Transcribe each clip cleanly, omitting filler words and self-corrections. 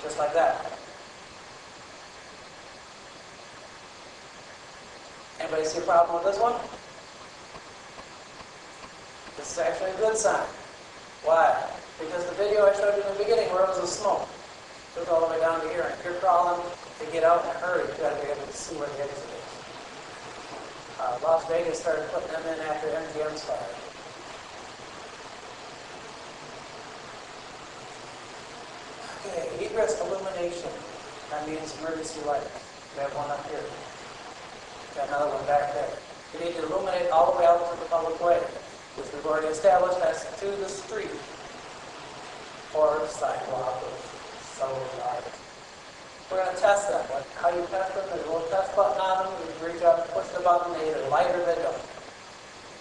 just like that. Anybody see a problem with this one? This is actually a good sign. Why? Because the video I showed you in the beginning where it was a smoke goes all the way down to here. And if you're crawling to get out in a hurry, you've got to be able to see where the exit is. Las Vegas started putting them in after MGM's fire. Okay, egress illumination. That means emergency lights. We have one up here. Got another one back there. You need to illuminate all the way out to the public way, which we've already established as to the street or sidewalk or sidewalk. We're going to test them. How you test them? There's a little test button on them. You can reach up, push the button, they either light or they don't.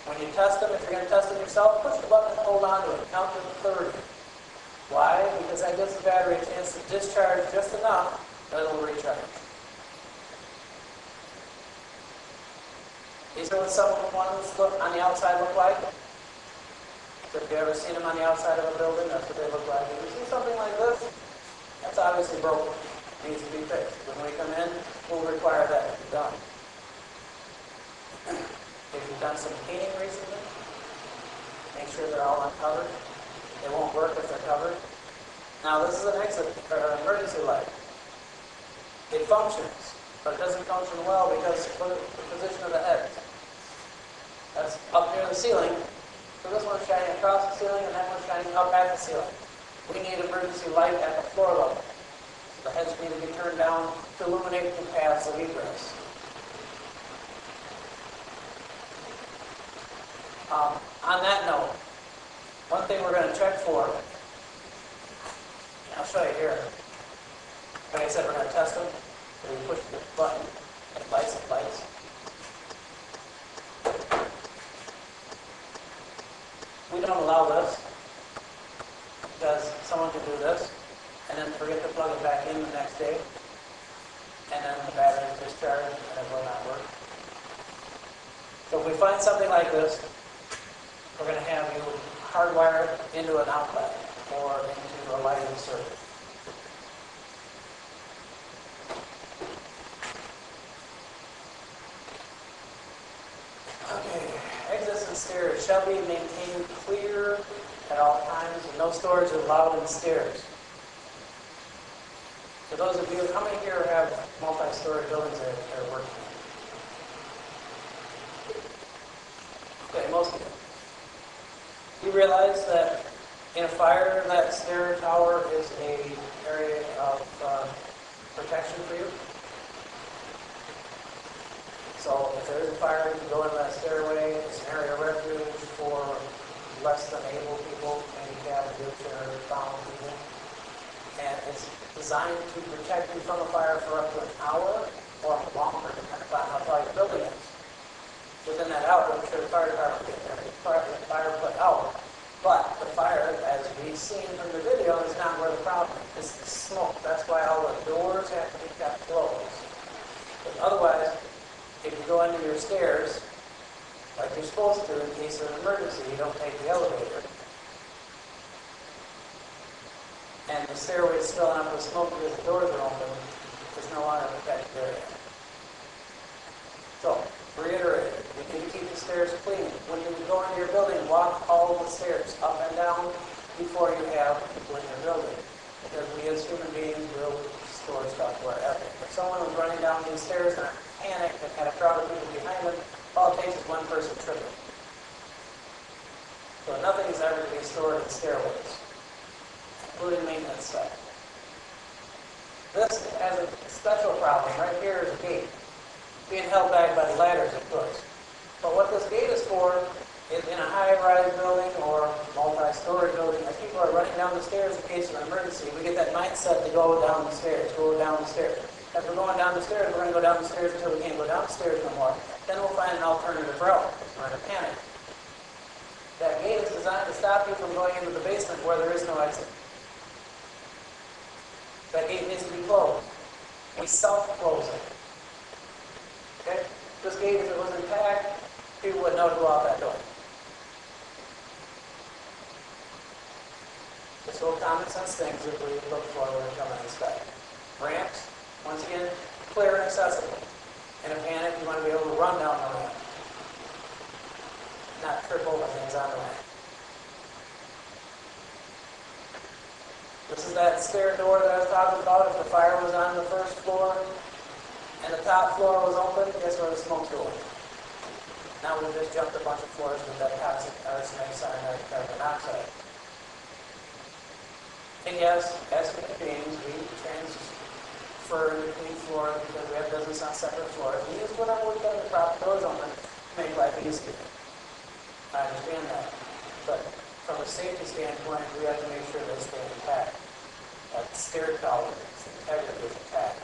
When you test them, if you're going to test them yourself, push the button and hold on to it. Count to 30. Why? Because that gives the battery a chance to discharge just enough that it'll recharge. These are what some of the ones look on the outside look like. So if you've ever seen them on the outside of a building, that's what they look like. If you see something like this, that's obviously broken. It needs to be fixed. When we come in, we'll require that to be done. If you've done some painting recently, make sure they're all uncovered. They won't work if they're covered. Now this is an exit or an emergency light. It functions, but it doesn't function well because look at the position of the head. That's up near the ceiling. So this one's shining across the ceiling and that one's shining up at the ceiling. We need emergency light at the floor level. So the heads need to be turned down to illuminate the paths of egress. On that note, one thing we're going to check for, I'll show you here. Like I said, we're going to test them. So we push the button, it lights, it lights. We don't allow this because someone can do this and then forget to plug it back in the next day, and then the battery is discharged and it will not work. So if we find something like this, we're going to have you hardwire it into an outlet or into a lighting circuit. Okay, exits and stairs shall be maintained clear at all times, and no storage is allowed in the stairs. For those of you, how many here have multi-story buildings that are working? Okay, most of you. You realize that in a fire, that stair tower is an area of protection for you. So if there is a fire, you can go into that stairway. It's an area of refuge for less than able people, handicapped, wheelchair bound people. And it's designed to protect you from a fire for up to an hour or longer, depending on how tall your building is. Within that hour, I'm sure the fire department will get there. The fire put out. But the fire, as we've seen from the video, is not where the problem is. It's the smoke. That's why all the doors have to be kept closed. But otherwise, if you go into your stairs, like you're supposed to in case of an emergency, you don't take the elevator. And the stairway is filling up with smoke because the doors are open. There's no longer a protected area. So, reiterate, you need to keep the stairs clean. When you go into your building, walk all the stairs up and down before you have people in your building. Because we as human beings will store stuff wherever. If someone was running down these stairs and panicked and had a crowd of people behind them, all it takes is one person tripping. So nothing is ever to be stored in stairways, including maintenance stuff. This has a special problem. Right here is a gate, being held back by the ladders, of course. But what this gate is for is in a high-rise building or multi-story building, as people are running down the stairs in case of an emergency, we get that mindset to go down the stairs, go down the stairs. As we're going down the stairs, we're going to go down the stairs until we can't go down the stairs no more. Then we'll find an alternative route. We're in a panic. That gate is designed to stop you from going into the basement where there is no exit. That gate needs to be closed. We self-close it. Okay? This gate, if it was intact, people would know to go out that door. This little common sense things that we look for when we come and inspect. Ramps, once again, clear and accessible. In a panic, you want to be able to run down the ramp, not trip over things on the ramp. This is that stair door that I was talking about. If the fire was on the first floor and the top floor was open, guess where the smoke's going? Now we've just jumped a bunch of floors with that toxic arsenic, cyanide, carbon monoxide. And yes, as human beings, we transfer between floors because we have business on separate floors. We use whatever we can to prop doors open to make life easier. I understand that. But from a safety standpoint, we have to make sure they stay intact. That stair tower, its integrity is intact.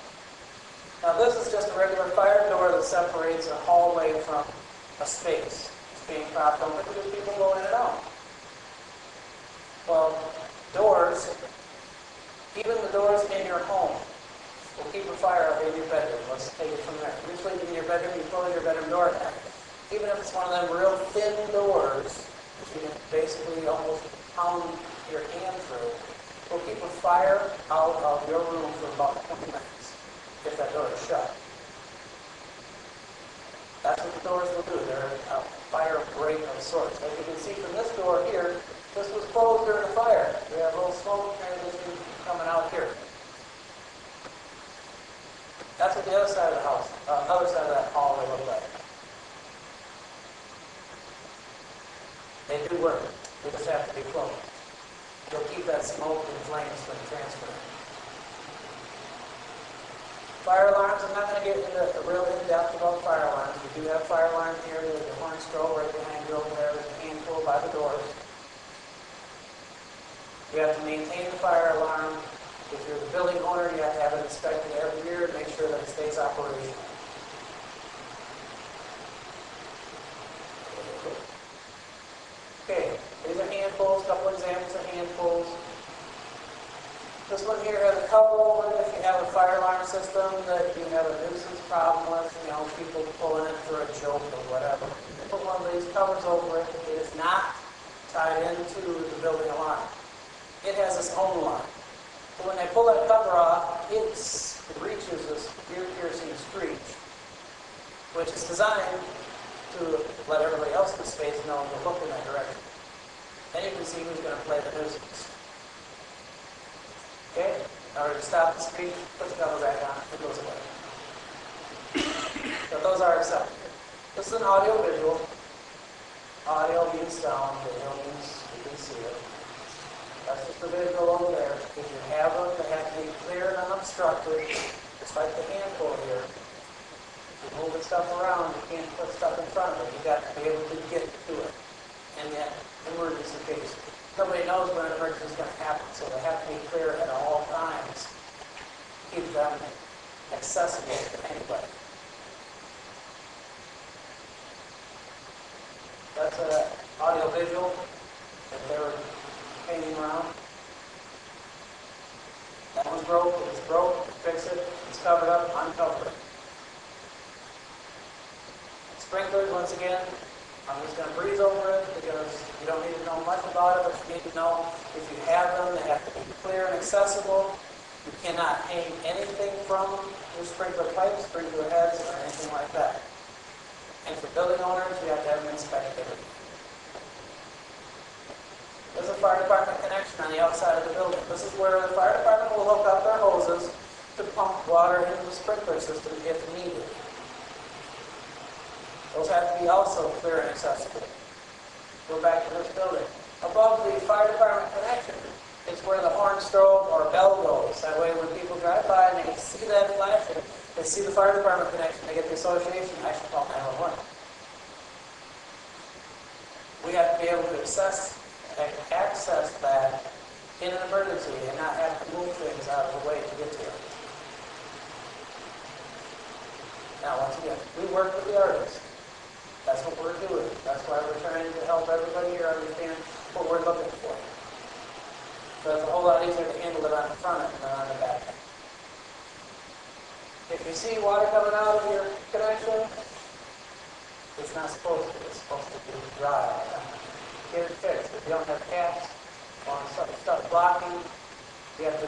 Now this is just a regular fire door that separates a hallway from a space. It's being propped open because people go in and out. Well, doors, even the doors in your home, will keep a fire up in your bedroom. Let's take it from there. You're sleeping in your bedroom, you close your bedroom door at night. Even if it's one of them real thin doors, that you can basically almost pound your hand through, will keep a fire out of your room for about 20 minutes if that door is shut. That's what the doors will do. They're a fire break of sorts. As you can see from this door here, this was closed during the fire. We have a little smoke transition coming out here. That's what the other side of the house, other side of that hallway looked like. They do work. They just have to be closed. They'll keep that smoke and flames from transferring. Fire alarms, I'm not going to get into real in-depth about fire alarms. We do have fire alarms here. There's a horn strobe right behind you over there. There's a handful by the doors. You have to maintain the fire alarm. If you're the building owner, you have to have it inspected every year to make sure that it stays operational. Okay, these are handfuls, a couple examples of handfuls. This one here has a cover over it if you have a fire alarm system that you have a nuisance problem with, people pulling it for a joke or whatever. Put one of these covers over it. It is not tied into the building alarm. It has its own alarm. So when they pull that cover off, it reaches this ear-piercing screech, which is designed to let everybody else in the space know to look in that direction. Then you can see who's going to play the nuisance. Okay? In order to stop the screech, put the cover back on, it goes away. So those are accepted. This is an audio-visual. Audio means sound, video means you can see it. That's just the visual over there. If you have them, they have to be clear and unobstructed, just like the handful here. If you're moving stuff around, you can't put stuff in front of it. You've got to be able to get to it. And that emergency case. Nobody knows when an emergency is going to happen, so they have to be clear at all times. Keep them accessible to anybody. That's an audio-visual that they were painting around. That one's broke. If it's broke, fix it. It's covered up, uncover it. Sprinklers, once again, I'm just going to breeze over it because you don't need to know much about it, but you need to know if you have them, they have to be clear and accessible. You cannot hang anything from your sprinkler pipes, sprinkler heads, or anything like that. And for building owners, you have to have them inspected. There's a fire department connection on the outside of the building. This is where the fire department will hook up their hoses to pump water into the sprinkler system if needed. Those have to be also clear and accessible. Go back to this building. Above the fire department connection is where the horn strobe or bell goes. That way when people drive by and they see that flashing, they see the fire department connection, they get the association, I should call 911. We have to be able to access that in an emergency and not have to move things out of the way to get to it. Now, once again, we work with the artists. That's what we're doing. That's why we're trying to help everybody here understand what we're looking for. So it's a whole lot easier to handle it on the front end than on the back end. If you see water coming out of your connection, it's not supposed to. It's supposed to be dry. Get it fixed. If you don't have caps, on stuff blocking. We have to